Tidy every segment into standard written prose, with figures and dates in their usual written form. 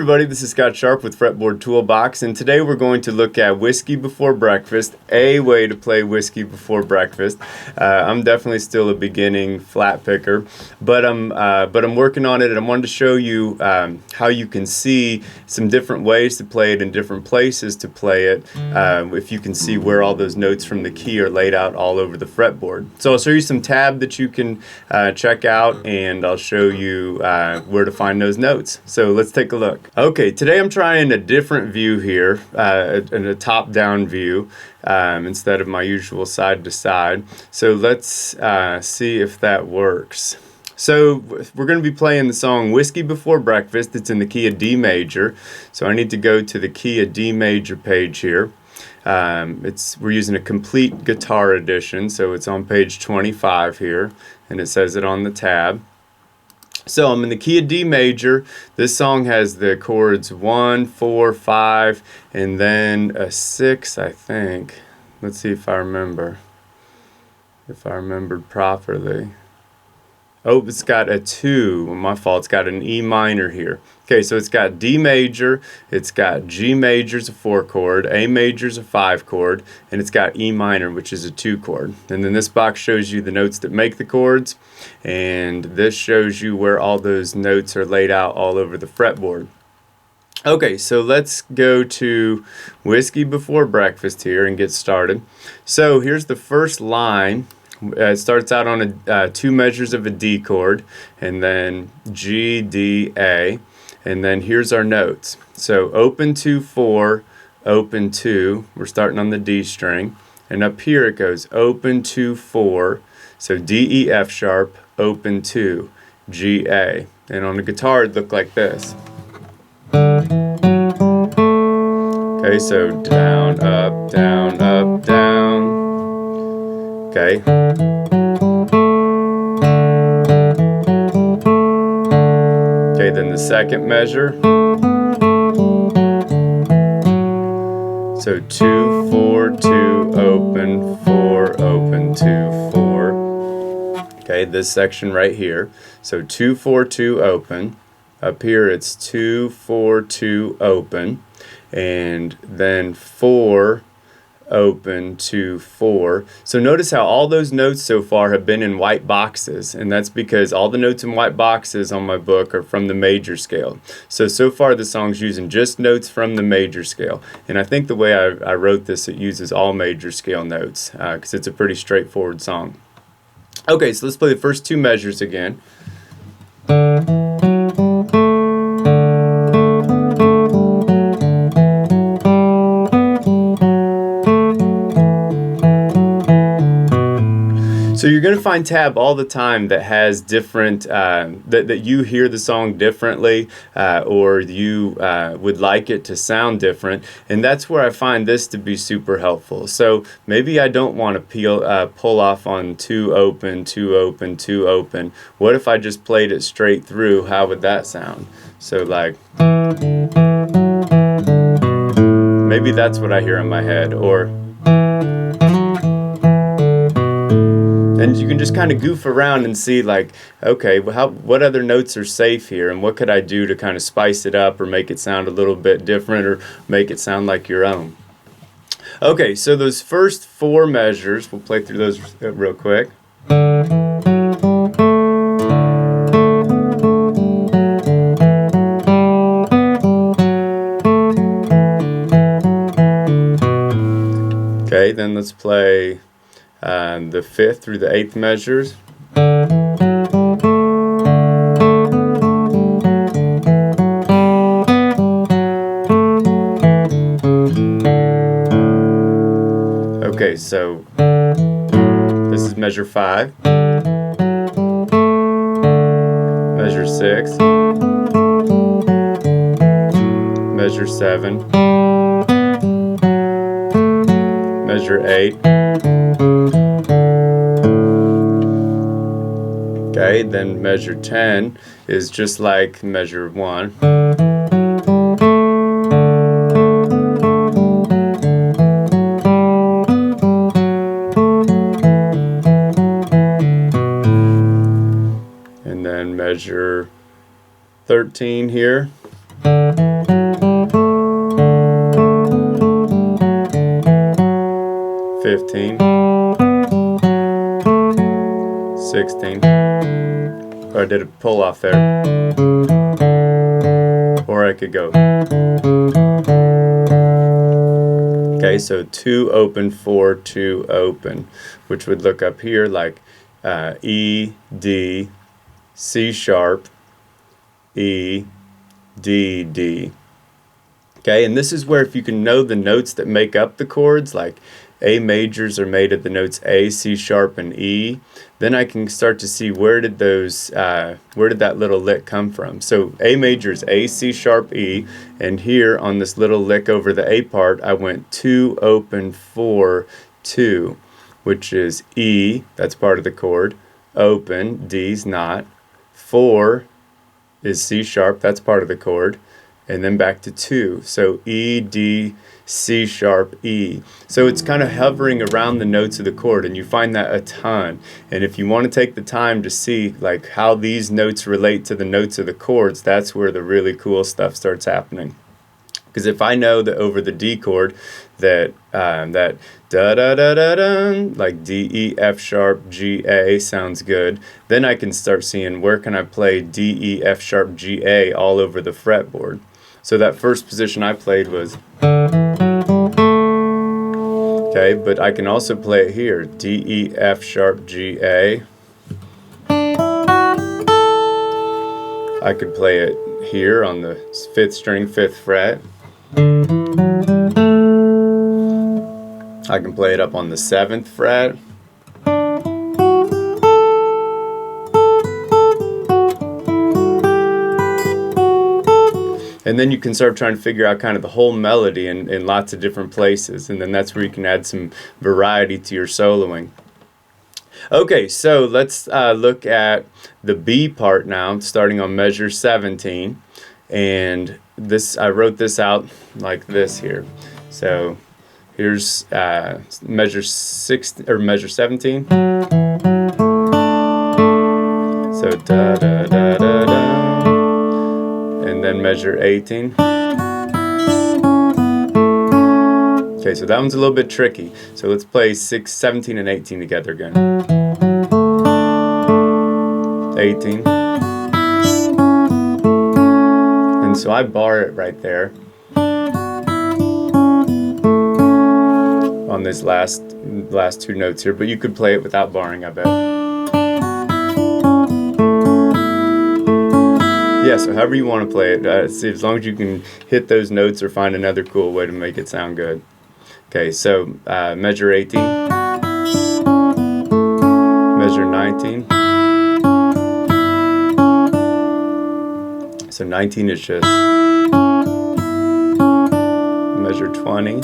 everybody, this is Scott Sharp with Fretboard Toolbox, and today we're going to look at Whiskey Before Breakfast, a way to play Whiskey Before Breakfast. I'm definitely still a beginning flat picker, but I'm working on it, and I wanted to show you how you can see some different ways to play it and different places to play it, if you can see where all those notes from the key are laid out all over the fretboard. So I'll show you some tab that you can check out, and I'll show you where to find those notes. So let's take a look. Okay, today I'm trying a different view here, a top-down view instead of my usual side-to-side. So let's see if that works. So we're going to be playing the song Whiskey Before Breakfast. It's in the key of D major. So I need to go to the key of D major page here. We're using a complete guitar edition, so it's on page 25 here, and it says it on the tab. So I'm in the key of D major. This song has the chords 1, 4, 5, and then a 6, I think. Let's see if I remember. If I remembered properly. Oh, it's got a 2. My fault. It's got an E minor here. Okay, so it's got D major, it's got G major is a 4 chord, A major is a 5 chord, and it's got E minor, which is a 2 chord. And then this box shows you the notes that make the chords, and this shows you where all those notes are laid out all over the fretboard. Okay, so let's go to Whiskey Before Breakfast here and get started. So here's the first line. It starts out on 2 measures of a D chord, and then G, D, A, and then here's our notes. So open 2, 4, open 2, we're starting on the D string, and up here it goes open 2, 4, so D, E, F sharp, open 2, G, A, and on the guitar it looked like this. Okay, so down, up, down, up, down. Okay. Okay, then the second measure. So 2, 4, 2, open, 4, open, 2, 4. Okay, this section right here. So 2, 4, 2, open. Up here it's 2, 4, 2, open. And then 4, open, 2, 4. So notice how all those notes so far have been in white boxes, and that's because all the notes in white boxes on my book are from the major scale. So far the song's using just notes from the major scale, and I think the way I wrote this, it uses all major scale notes because it's a pretty straightforward song. Okay, so let's play the first 2 measures again. So you're going to find tab all the time that has different, that you hear the song differently, or you would like it to sound different, and that's where I find this to be super helpful. So maybe I don't want to pull off on 2 open, 2 open, 2 open. What if I just played it straight through? How would that sound? So like, maybe that's what I hear in my head, or... And you can just kind of goof around and see, like, okay, what other notes are safe here, and what could I do to kind of spice it up or make it sound a little bit different or make it sound like your own. Okay, so those first 4 measures, we'll play through those real quick. Okay, then let's play the 5th through the 8th measures. Okay, so this is measure 5, measure 6, measure 7, measure 8. Okay, then measure 10 is just like measure 1. And then measure 13 here. And 15, 16, or I did a pull off there, or I could go. Okay, so 2 open, 4, 2 open, which would look up here like E, D, C sharp, E, D, D. Okay, and this is where if you can know the notes that make up the chords, like A majors are made of the notes A, C sharp, and E, then I can start to see where did that little lick come from. So A major is A, C sharp, E, and here on this little lick over the A part, I went 2 open, 4, 2, which is E, that's part of the chord, open, D's not, 4 is C sharp, that's part of the chord, and then back to 2. So E, D, C sharp, E. So it's kind of hovering around the notes of the chord, and you find that a ton. And if you want to take the time to see like how these notes relate to the notes of the chords, that's where the really cool stuff starts happening. Because if I know that over the D chord that that da da da da da, like D, E, F sharp, G, A sounds good, then I can start seeing where can I play D, E, F sharp, G, A all over the fretboard. So that first position I played was, okay, but I can also play it here, D, E, F sharp, G, A. I could play it here on the 5th string, 5th fret. I can play it up on the 7th fret. And then you can start trying to figure out kind of the whole melody in lots of different places. And then that's where you can add some variety to your soloing. Okay, so let's look at the B part now, starting on measure 17. And this, I wrote this out like this here. So here's measure 17. So da da da da da. And then measure 18. Okay, so that one's a little bit tricky. So let's play 17 and 18 together again. 18. And so I bar it right there on this last 2 notes here, but you could play it without barring, I bet. Yeah, so however you want to play it, see, as long as you can hit those notes or find another cool way to make it sound good. Okay, so measure 18, measure 19. So 19 is just measure 20.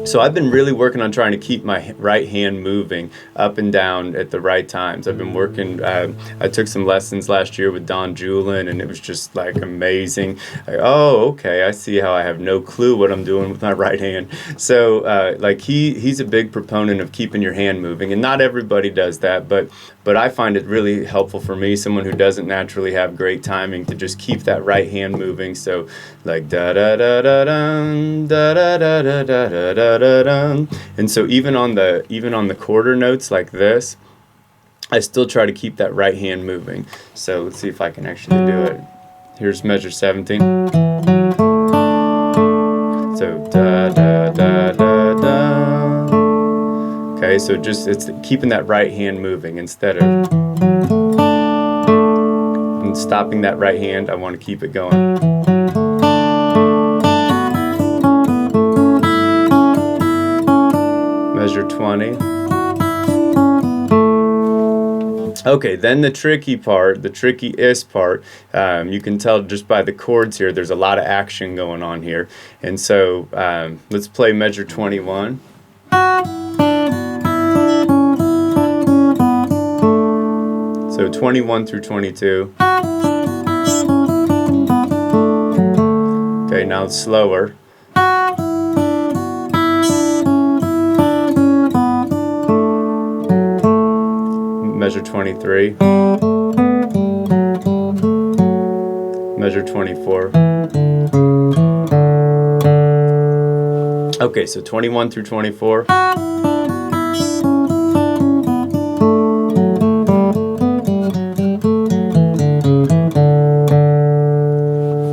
So I've been really working on trying to keep my right hand moving up and down at the right times. I've been working, I took some lessons last year with Don Julin, and it was just like amazing. Like, oh, okay, I see how I have no clue what I'm doing with my right hand. So like he's a big proponent of keeping your hand moving, and not everybody does that, but I find it really helpful for me, someone who doesn't naturally have great timing, to just keep that right hand moving. So like da da da da da da da da da da da da. And so even on the quarter notes like this, I still try to keep that right hand moving. So let's see if I can actually do it. Here's measure 17. So da da da da da. Okay, so just it's keeping that right hand moving instead of and stopping that right hand. I want to keep it going. Measure 20. Okay, then the tricky part, the tricky-ist part, you can tell just by the chords here, there's a lot of action going on here. And so let's play measure 21. So 21 through 22. Okay, now it's slower. Measure 23, measure 24. Okay, so 21 through 24.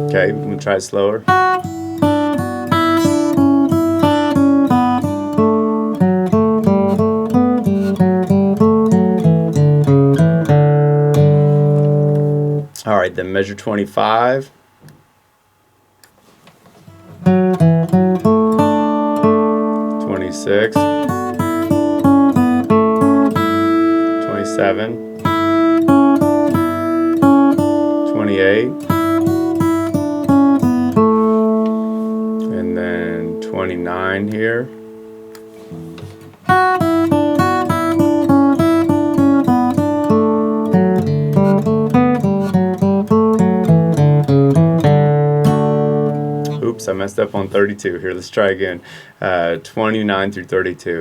Okay, I'm gonna try it slower. All right, then measure 25. 26. 27. 28. And then 29 here. Oops, I messed up on 32. Here, let's try again. 29 through 32.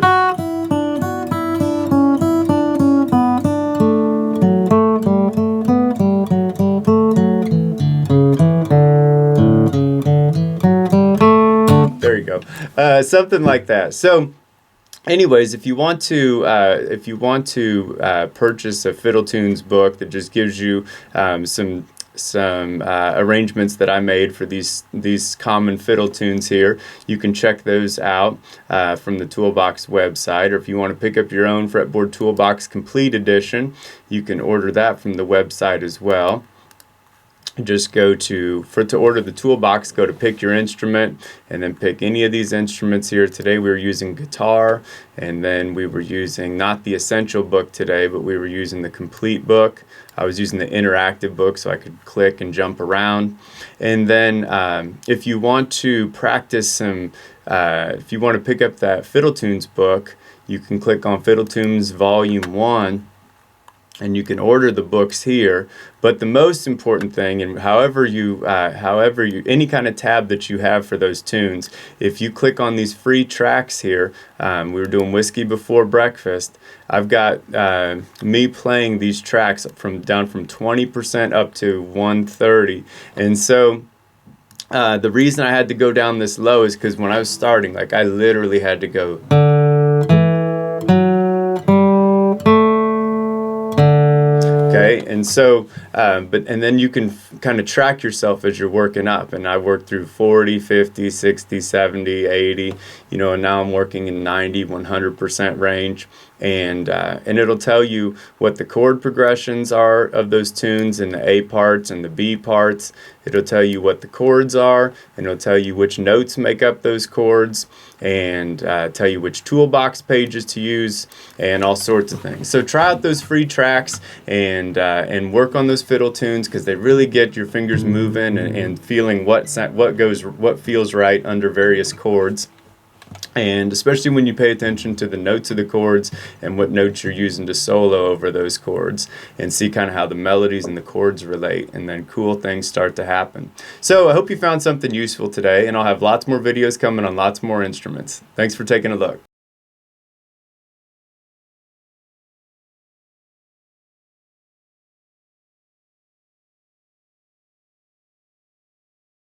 There you go. Something like that. So anyways, if you want to purchase a Fiddle Tunes book that just gives you some arrangements that I made for these common fiddle tunes here, you can check those out from the Toolbox website. Or if you want to pick up your own Fretboard Toolbox Complete Edition, you can order that from the website as well. Just go to order the Toolbox, go to pick your instrument, and then pick any of these instruments here. Today we were using guitar, and then we were using not the Essential book today, but we were using the Complete book. I was using the interactive book so I could click and jump around. And then if you want to practice some, if you want to pick up that Fiddle Tunes book, you can click on Fiddle Tunes Volume 1. And you can order the books here. But the most important thing, and however you any kind of tab that you have for those tunes, if you click on these free tracks here, we were doing Whiskey Before Breakfast. I've got me playing these tracks down from 20% up to 130, and so the reason I had to go down this low is because when I was starting, like, I literally had to go. Okay, and so, and then you can kind of track yourself as you're working up. And I worked through 40, 50, 60, 70, 80, you know, and now I'm working in 90, 100% range. And it'll tell you what the chord progressions are of those tunes and the A parts and the B parts. It'll tell you what the chords are, and it'll tell you which notes make up those chords, and tell you which toolbox pages to use, and all sorts of things. So try out those free tracks and work on those fiddle tunes, because they really get your fingers moving and feeling what feels right under various chords. And especially when you pay attention to the notes of the chords and what notes you're using to solo over those chords, and see kind of how the melodies and the chords relate, and then cool things start to happen. So I hope you found something useful today, and I'll have lots more videos coming on lots more instruments. Thanks for taking a look.